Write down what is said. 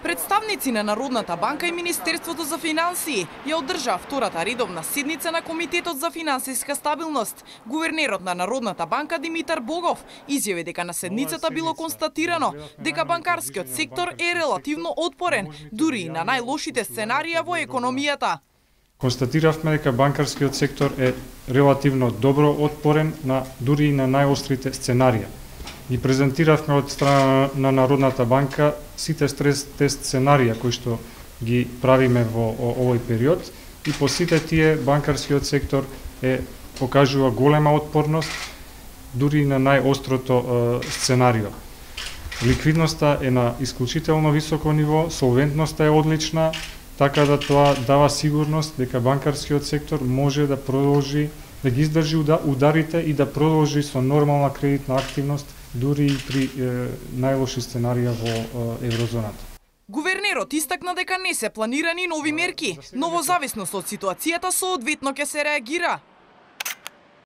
Представници на Народната банка и Министерството за финансии ја одржаа втората редовна седница на Комитетот за финансиска стабилност. Гувернерот на Народната банка Димитар Богов изјави дека на седницата било констатирано дека банкарскиот сектор е релативно отпорен, дури и на најлошите сценарија во економијата. Констатиравме дека банкарскиот сектор е релативно добро отпорен дури и на најострите сценарија. Ги презентиравме од страна на Народната банка сите стрес тест сценарија кои што ги правиме во овој период и по сите тие банкарскиот сектор покажува голема отпорност дури и на најострото сценарио. Ликвидноста е на исклучително високо ниво, солвентноста е одлична, така да тоа дава сигурност дека банкарскиот сектор може да продолжи да ги издржи ударите и да продолжи со нормална кредитна активност дури и при најлоши сценарија во еврозоната. Гувернерот истакна дека не се планирани нови мерки, но во зависност од ситуацијата соодветно ќе се реагира.